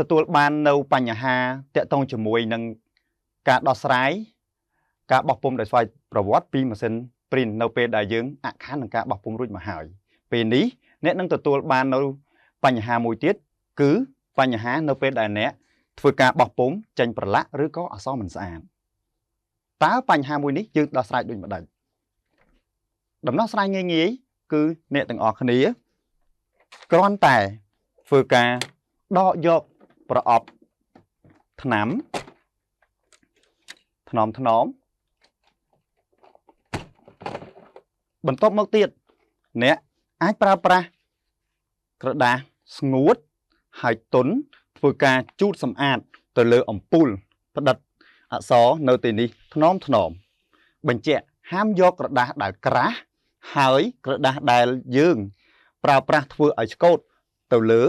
ទទួលបាននៅបញ្ហាតាក់ទងជាមួយនឹងការដោះស្រាយការបោះពុម្ពដោយស្វ័យប្រវត្តិពីម៉ាស៊ីន print នៅពេលដែលយើងអាក់ខាននឹងការបោះពុម្ពរួចមកហើយពេលនេះអ្នកនឹងទទួលបាននៅបញ្ហាមួយទៀតគឺបញ្ហានៅពេលដែលអ្នកធ្វើការបោះពុម្ពចេញប្រឡាក់ឬក៏អក្សរមិនស្អាតតើបញ្ហាមួយនេះយើងដោះស្រាយដូចម្ដេចដំណោះស្រាយងាយៗគឺអ្នកទាំងអស់គ្នាគ្រាន់តែធ្វើការដកយកប្រអប់ថ្នាំថ្នមបន្ទាប់មកទៀតអ្នកអាចប្រើប្រាស់ក្រដាសស្ងួតហើយទន់ធ្វើការជូតសម្អាតទៅលើអំពូលផ្ដិតអក្សរនៅទីនេះថ្នមបញ្ជាក់ហាមយកក្រដាសដែលក្រាស់ហើយក្រដាសដែលយើងប្រើប្រាស់ធ្វើឲ្យឆ្កូតទៅលើ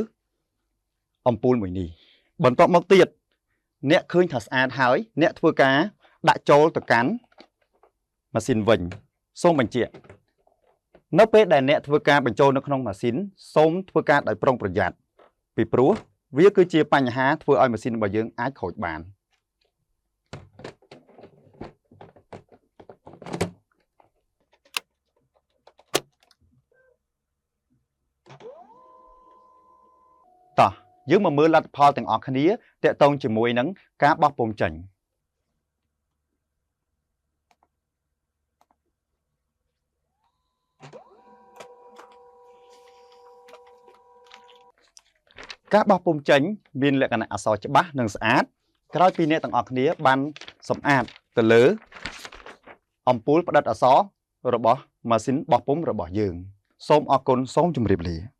អំពូលមួយនេះបន្ទាប់មកទៀតអ្នកឃើញថាស្អាតហើយអ្នកធ្វើការដាក់ចូលទៅកាន់ម៉ាស៊ីនវិញសូមបញ្ជាក់នៅពេលដែលអ្នកធ្វើការបញ្ចូលនៅក្នុងម៉ាស៊ីនសូមធ្វើការដោយប្រុងប្រយ័ត្នពីព្រោះវាគឺជាបញ្ហាធ្វើឲ្យម៉ាស៊ីនរបស់យើងអាចខូចបានតោះយើងមកមើលលទ្ធផលទាំងអស់គ្នាតាក់ទងជាមួយនឹងការបោះពុម្ពចេញការបោះពុម្ពចេញមានលក្ខណៈអក្សរច្បាស់និងស្អាតក្រោយពីអ្នកទាំងអស់គ្នាបានសម្អាតទៅលើអំពូលផ្ដិតអក្សររបស់ម៉ាស៊ីនបោះពុម្ពរបស់យើងសូមអរគុណសូមជម្រាបលា